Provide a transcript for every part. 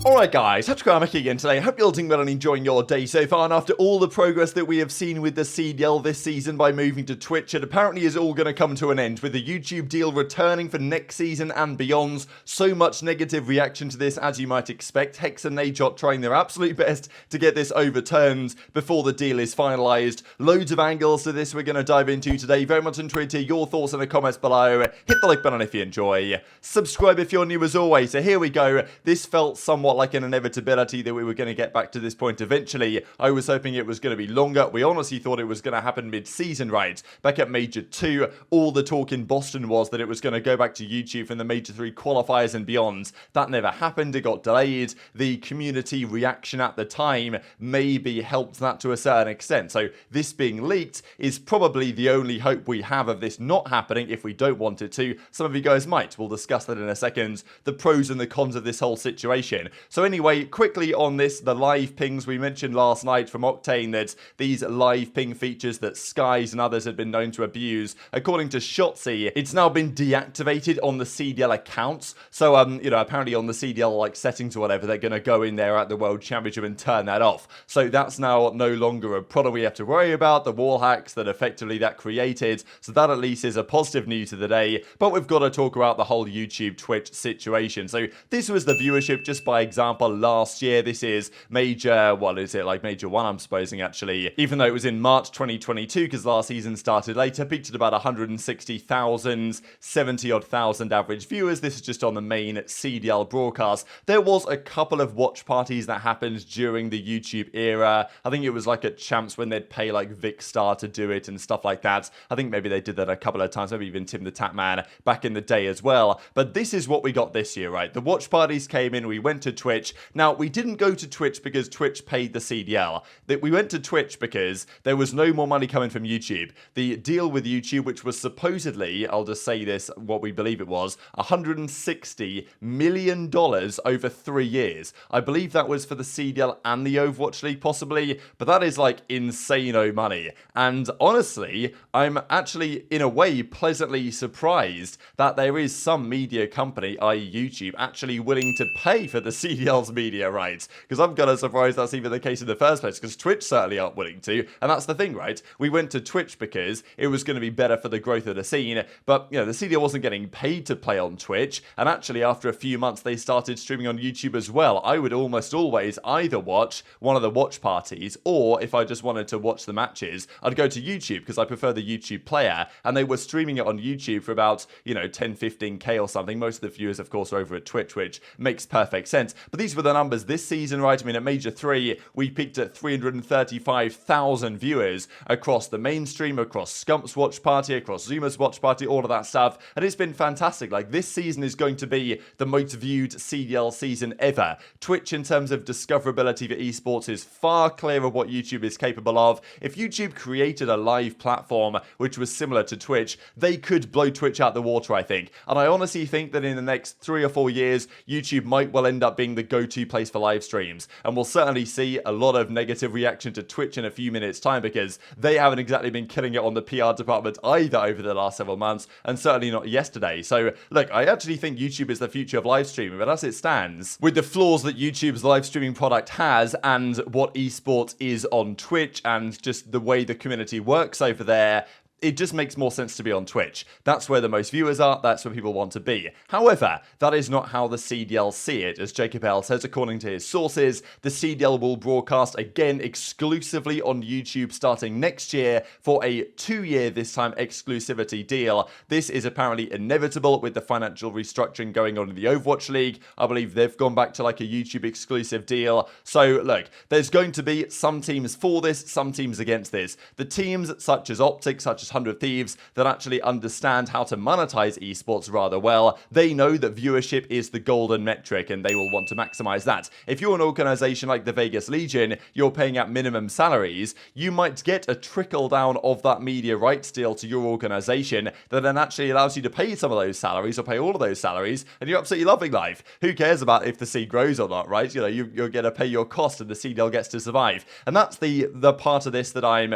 Alright guys, TacticalRab Mack again today. Hope you're all doing well and enjoying your day so far. And after all the progress that we have seen with the CDL this season by moving to Twitch, it apparently is all going to come to an end with the YouTube deal returning for next season and beyond. So much negative reaction to this, as you might expect. Hecz and Nadeshot trying their absolute best to get this overturned before the deal is finalised. Loads of angles to this we're going to dive into today. Very much enjoyed to hear your thoughts in the comments below. Hit the like button if you enjoy. Subscribe if you're new as always. So here we go. This felt somewhat like an inevitability that we were going to get back to this point eventually. I was hoping it was going to be longer. We honestly thought it was going to happen mid-season, right? Back at Major 2, all the talk in Boston was that it was going to go back to YouTube from the Major 3 qualifiers and beyond. That never happened. It got delayed. The community reaction at the time maybe helped that to a certain extent. So this being leaked is probably the only hope we have of this not happening if we don't want it to. Some of you guys might. We'll discuss that in a second. The pros and the cons of this whole situation. So anyway, quickly on this, the live pings we mentioned last night from Octane, that these live ping features that Skies and others had been known to abuse. According to Shotzzy, it's now been deactivated on the CDL accounts. So, apparently on the CDL like settings or whatever, they're going to go in there at the World Championship and turn that off. So that's now no longer a problem we have to worry about, the wall hacks that effectively that created. So that at least is a positive news of the day. But we've got to talk about the whole YouTube Twitch situation. So this was the viewership just by example last year. This is major, what is it, like major 1 I'm supposing actually, even though it was in March 2022 because last season started later, peaked at about 160,000, 70 odd thousand average viewers. This is just on the main CDL broadcast. There was a couple of watch parties that happened during the YouTube era. I think it was like at Champs when they'd pay like Vicstar to do it and stuff like that. I think maybe they did that a couple of times, maybe even Tim the Tapman back in the day as well. But this is what we got this year, right? The watch parties came in, we went to Twitch. Now, we didn't go to Twitch because Twitch paid the CDL. We went to Twitch because there was no more money coming from YouTube. The deal with YouTube, which was supposedly, I'll just say this, what we believe it was, $160 million over 3 years. I believe that was for the CDL and the Overwatch League possibly, but that is like insane-o money. And honestly, I'm actually, in a way, pleasantly surprised that there is some media company, i.e. YouTube, actually willing to pay for the CDL's media rights, because I'm kind of surprised that's even the case in the first place, because Twitch certainly aren't willing to, and that's the thing, right? We went to Twitch because it was going to be better for the growth of the scene, but, the CDL wasn't getting paid to play on Twitch, and actually after a few months they started streaming on YouTube as well. I would almost always either watch one of the watch parties, or if I just wanted to watch the matches, I'd go to YouTube, because I prefer the YouTube player, and they were streaming it on YouTube for about, 10, 15k or something. Most of the viewers, of course, are over at Twitch, which makes perfect sense. But these were the numbers this season, right? I mean, at Major 3, we peaked at 335,000 viewers across the mainstream, across Scump's watch party, across Zuma's watch party, all of that stuff. And it's been fantastic. Like, this season is going to be the most viewed CDL season ever. Twitch, in terms of discoverability for esports, is far clearer of what YouTube is capable of. If YouTube created a live platform which was similar to Twitch, they could blow Twitch out the water, I think. And I honestly think that in the next 3 or 4 years, YouTube might well end up being the go-to place for live streams. And we'll certainly see a lot of negative reaction to Twitch in a few minutes' time, because they haven't exactly been killing it on the PR department either over the last several months, and certainly not yesterday. So, look, I actually think YouTube is the future of live streaming, but as it stands, with the flaws that YouTube's live streaming product has, and what esports is on Twitch, and just the way the community works over there, it just makes more sense to be on Twitch. That's where the most viewers are, that's where people want to be. However, that is not how the CDL see it. As Jacob L says, according to his sources, the CDL will broadcast again exclusively on YouTube starting next year for a 2-year, this time, exclusivity deal. This is apparently inevitable with the financial restructuring going on in the Overwatch League. I believe they've gone back to like a YouTube exclusive deal. So, look, there's going to be some teams for this, some teams against this. The teams such as OpTic, such as 100 Thieves, that actually understand how to monetize esports rather well, they know that viewership is the golden metric and they will want to maximize that. If you're an organization like the Vegas Legion, you're paying out minimum salaries, you might get a trickle down of that media rights deal to your organization that then actually allows you to pay some of those salaries or pay all of those salaries, and you're absolutely loving life. Who cares about if the seed grows or not, right? You're going to pay your cost and the CDL gets to survive. And that's the part of this that I'm,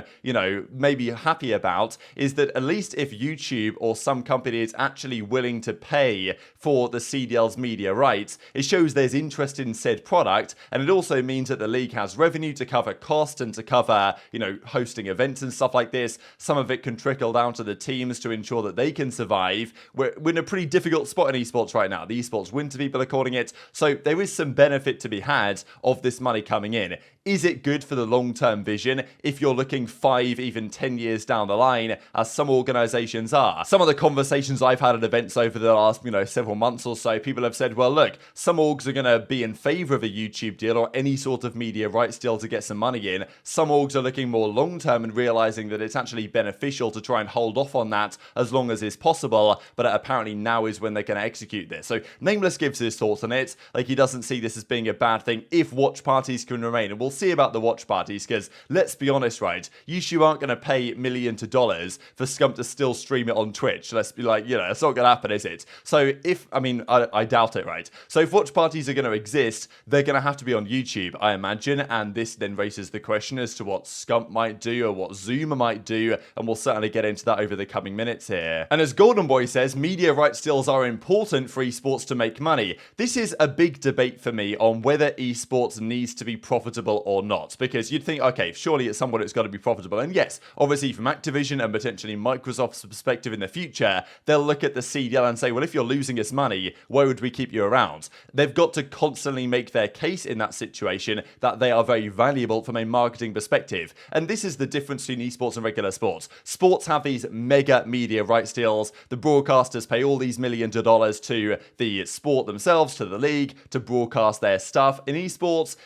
maybe happy about, is that at least if YouTube or some company is actually willing to pay for the CDL's media rights, it shows there's interest in said product, and it also means that the league has revenue to cover cost and to cover, hosting events and stuff like this. Some of it can trickle down to the teams to ensure that they can survive. We're in a pretty difficult spot in esports right now. The esports winter, people are calling it. So there is some benefit to be had of this money coming in. Is it good for the long-term vision if you're looking 5, even 10 years down the line, as some organizations are? Some of the conversations I've had at events over the last, several months or so, people have said, well, look, some orgs are going to be in favor of a YouTube deal or any sort of media rights deal to get some money in. Some orgs are looking more long-term and realizing that it's actually beneficial to try and hold off on that as long as is possible, but apparently now is when they're going to execute this. So Nameless gives his thoughts on it. Like, he doesn't see this as being a bad thing if watch parties can remain. And we'll see about the watch parties, because let's be honest, right? YouTube aren't going to pay millions of dollars for Scump to still stream it on Twitch. Let's be like, it's not going to happen, is it? So I doubt it, right? So if watch parties are going to exist, they're going to have to be on YouTube, I imagine. And this then raises the question as to what Scump might do or what Zoomer might do. And we'll certainly get into that over the coming minutes here. And as Golden Boy says, media rights deals are important for esports to make money. This is a big debate for me on whether esports needs to be profitable or not, because you'd think, okay, surely at some point it's got to be profitable. And yes, obviously from Activision and potentially Microsoft's perspective in the future, they'll look at the CDL and say, well, if you're losing us money, why would we keep you around? They've got to constantly make their case in that situation that they are very valuable from a marketing perspective. And this is the difference between esports and regular sports. Sports have these mega media rights deals. The broadcasters pay all these millions of dollars to the sport themselves, to the league, to broadcast their stuff. In esports,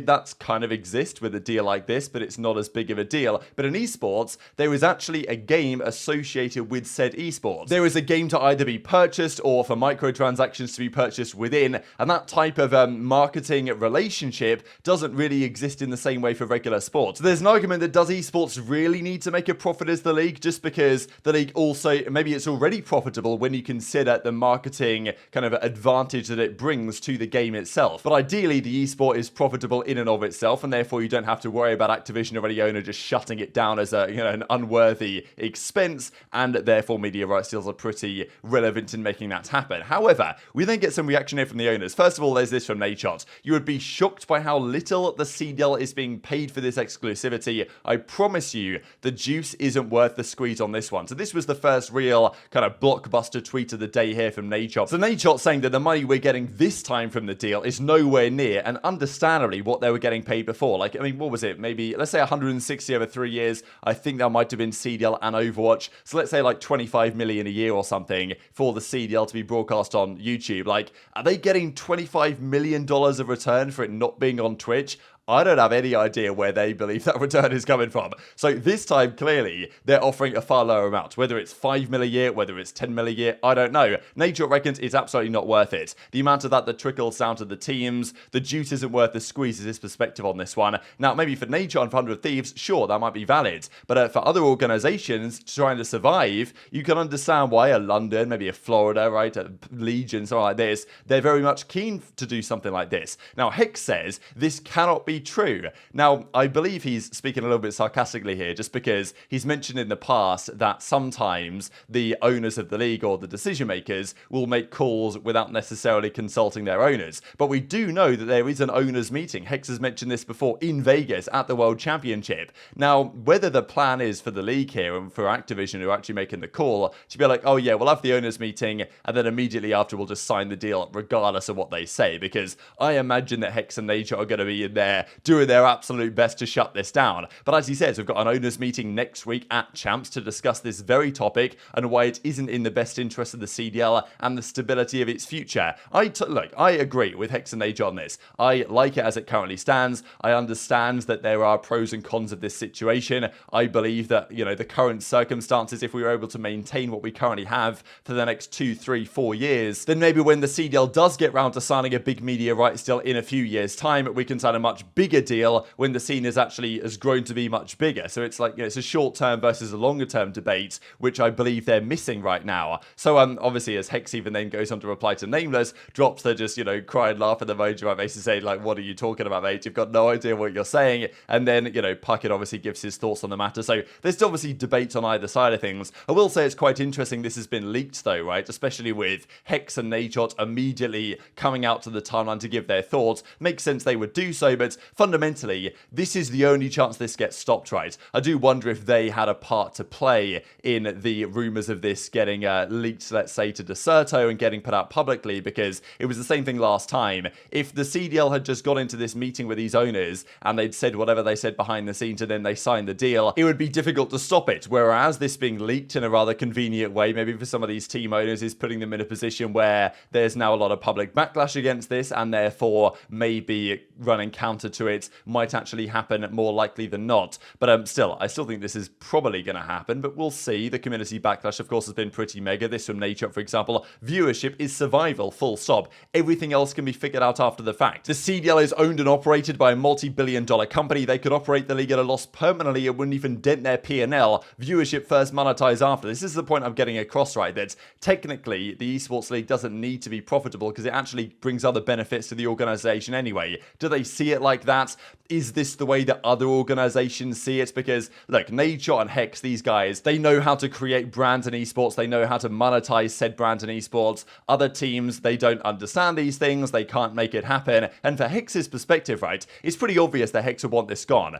that's kind of exist with a deal like this, but it's not as big of a deal. But in esports, there is actually a game associated with said esports. There is a game to either be purchased or for microtransactions to be purchased within, and that type of marketing relationship doesn't really exist in the same way for regular sports. There's an argument that does esports really need to make a profit as the league, just because the league also, maybe it's already profitable when you consider the marketing kind of advantage that it brings to the game itself. But ideally, the esport is profitable in and of itself, and therefore you don't have to worry about Activision or any owner just shutting it down as an unworthy expense, and therefore media rights deals are pretty relevant in making that happen. However, we then get some reaction here from the owners. First of all, there's this from Nadeshot. You would be shocked by how little the CDL is being paid for this exclusivity. I promise you, the juice isn't worth the squeeze on this one. So this was the first real kind of blockbuster tweet of the day here from Nadeshot. So Nadeshot saying that the money we're getting this time from the deal is nowhere near, and understandably, what they were getting paid before. Like, what was it? Maybe, let's say 160 over 3 years. I think that might have been CDL and Overwatch. So let's say like 25 million a year or something for the CDL to be broadcast on YouTube. Like, are they getting $25 million of return for it not being on Twitch? I don't have any idea where they believe that return is coming from. So this time, clearly, they're offering a far lower amount. Whether it's 5 mil a year, whether it's 10 mil a year, I don't know. Nadeshot reckons it's absolutely not worth it. The amount of that trickles down to the teams, the juice isn't worth the squeeze, is his perspective on this one. Now, maybe for Nadeshot and for 100 Thieves, sure, that might be valid. But for other organizations trying to survive, you can understand why a London, maybe a Florida, right, a Legion, something like this, they're very much keen to do something like this. Now, Hecz says this cannot be true. Now, I believe he's speaking a little bit sarcastically here, just because he's mentioned in the past that sometimes the owners of the league or the decision makers will make calls without necessarily consulting their owners. But we do know that there is an owners meeting. Hecz has mentioned this before in Vegas at the World Championship. Now, whether the plan is for the league here and for Activision who are actually making the call to be like, oh yeah, we'll have the owners meeting and then immediately after we'll just sign the deal regardless of what they say, because I imagine that Hecz and Nadeshot are going to be in there doing their absolute best to shut this down. But as he says, we've got an owners meeting next week at Champs to discuss this very topic and why it isn't in the best interest of the CDL and the stability of its future. Look, I agree with Hecz and Nadeshot on this. I like it as it currently stands. I understand that there are pros and cons of this situation. I believe that, the current circumstances, if we were able to maintain what we currently have for the next 2, 3, 4 years, then maybe when the CDL does get round to signing a big media rights deal in a few years' time, we can sign a much bigger deal when the scene has grown to be much bigger. So it's like, it's a short-term versus a longer-term debate, which I believe they're missing right now. So obviously, as Hecz even then goes on to reply to Nameless, drops the just, cry and laugh at the emoji, right, basically saying, like, what are you talking about, mate? You've got no idea what you're saying. And then, Puckett obviously gives his thoughts on the matter. So there's obviously debates on either side of things. I will say it's quite interesting this has been leaked, though, right? Especially with Hecz and Nadeshot immediately coming out to the timeline to give their thoughts. Makes sense they would do so, but fundamentally, this is the only chance this gets stopped, right? I do wonder if they had a part to play in the rumours of this getting leaked, let's say, to Dexerto and getting put out publicly, because it was the same thing last time. If the CDL had just got into this meeting with these owners and they'd said whatever they said behind the scenes and then they signed the deal, it would be difficult to stop it. Whereas this being leaked in a rather convenient way, maybe for some of these team owners, is putting them in a position where there's now a lot of public backlash against this, and therefore maybe running counter to it might actually happen more likely than not. But I still think this is probably going to happen, but we'll see. The community backlash, of course, has been pretty mega. This from Nadeshot, for example. Viewership is survival, full stop. Everything else can be figured out after the fact. The CDL is owned and operated by a multi-billion-dollar company. They could operate the league at a loss permanently. It wouldn't even dent their P&L. Viewership first, monetize after. This is the point I'm getting across, right? That technically, the esports league doesn't need to be profitable because it actually brings other benefits to the organization anyway. Do they see it like that? Is this the way that other organizations see it? Because, look, Nadeshot and Hecz, these guys, they know how to create brands in esports. They know how to monetize said brands in esports. Other teams, they don't understand these things. They can't make it happen. And for Hex's perspective, right, it's pretty obvious that Hecz would want this gone,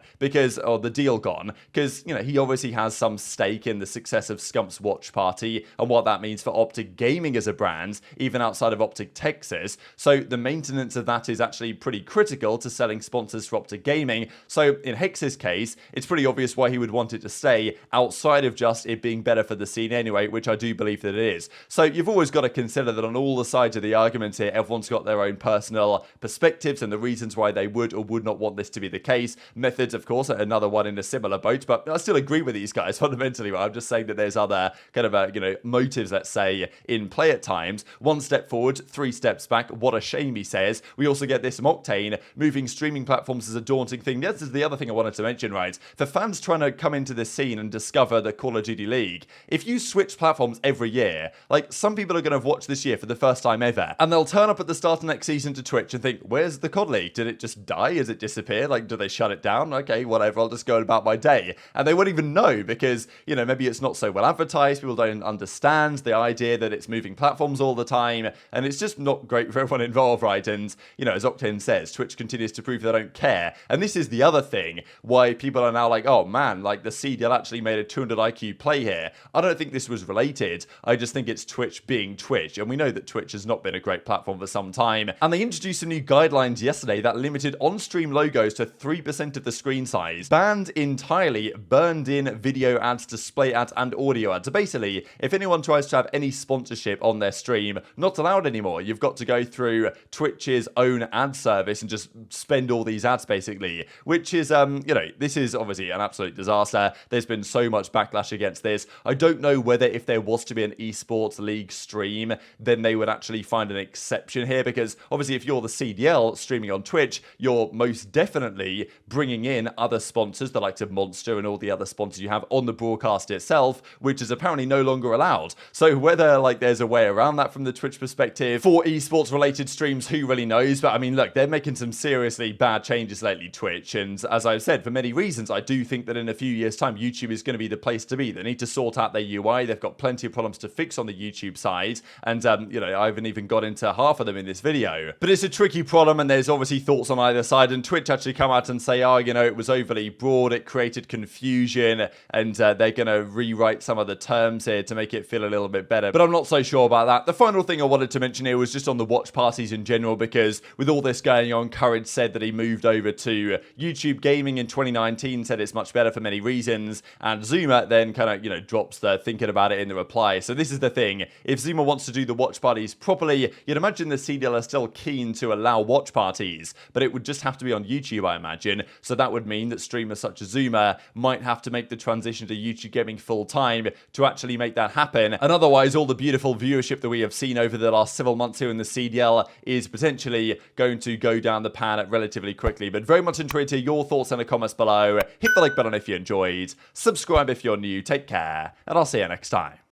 or the deal gone, because, he obviously has some stake in the success of Scump's watch party and what that means for OpTic Gaming as a brand, even outside of OpTic Texas. So the maintenance of that is actually pretty critical to selling sponsors for OpTic Gaming. So in Hex's case, it's pretty obvious why he would want it to stay outside of just it being better for the scene anyway, which I do believe that it is. So you've always got to consider that on all the sides of the argument here, everyone's got their own personal perspectives and the reasons why they would or would not want this to be the case. Methods, of course, are another one in a similar boat, but I still agree with these guys fundamentally. Right? I'm just saying that there's other kind of, motives, let's say, in play at times. One step forward, 3 steps back. What a shame, he says. We also get this from Octane. Moving streaming platforms is a daunting thing. This is the other thing I wanted to mention, right? For fans trying to come into this scene and discover the Call of Duty League, if you switch platforms every year, like, some people are going to have watched this year for the first time ever, and they'll turn up at the start of next season to Twitch and think, where's the COD League? Did it just die? Has it disappeared? Like, do they shut it down? Okay, whatever, I'll just go about my day. And they won't even know because, maybe it's not so well advertised, people don't understand the idea that it's moving platforms all the time, and it's just not great for everyone involved, right? And, as Octane says, Twitch continues to prove they don't care. And this is the other thing, why people are now like, oh man, like the CDL actually made a 200 IQ play here. I don't think this was related. I just think it's Twitch being Twitch. And we know that Twitch has not been a great platform for some time. And they introduced some new guidelines yesterday that limited on-stream logos to 3% of the screen size. Banned entirely burned-in video ads, display ads, and audio ads. So basically, if anyone tries to have any sponsorship on their stream, not allowed anymore. You've got to go through Twitch's own ad service and just spend all these ads, basically. Which is, this is obviously an absolute disaster. There's been so much backlash against this. I don't know whether if there was to be an esports league stream, then they would actually find an exception here, because obviously if you're the CDL streaming on Twitch, you're most definitely bringing in other sponsors, the likes of Monster and all the other sponsors you have on the broadcast itself, which is apparently no longer allowed. So whether there's a way around that from the Twitch perspective for esports related streams, who really knows? But I mean, look, they're making some seriously bad changes lately, Twitch, and as I've said, for many reasons, I do think that in a few years time, YouTube is going to be the place to be. They need to sort out their UI. They've got plenty of problems to fix on the YouTube side, and I haven't even got into half of them in this video. But it's a tricky problem, and there's obviously thoughts on either side, and Twitch actually come out and say, oh, it was overly broad, it created confusion, and they're going to rewrite some of the terms here to make it feel a little bit better. But I'm not so sure about that. The final thing I wanted to mention here was just on the watch parties in general, because with all this going on, Courage said that he moved over to YouTube Gaming in 2019, said it's much better for many reasons, and Zuma then kind of, drops the thinking about it in the reply. So this is the thing. If Zuma wants to do the watch parties properly, you'd imagine the CDL are still keen to allow watch parties, but it would just have to be on YouTube, I imagine. So that would mean that streamers such as Zuma might have to make the transition to YouTube Gaming full time to actually make that happen. And otherwise, all the beautiful viewership that we have seen over the last several months here in the CDL is potentially going to go down the pan at relatively relatively quickly. But very much enjoyed to hear your thoughts in the comments below. Hit the like button if you enjoyed. Subscribe if you're new. Take care, and I'll see you next time.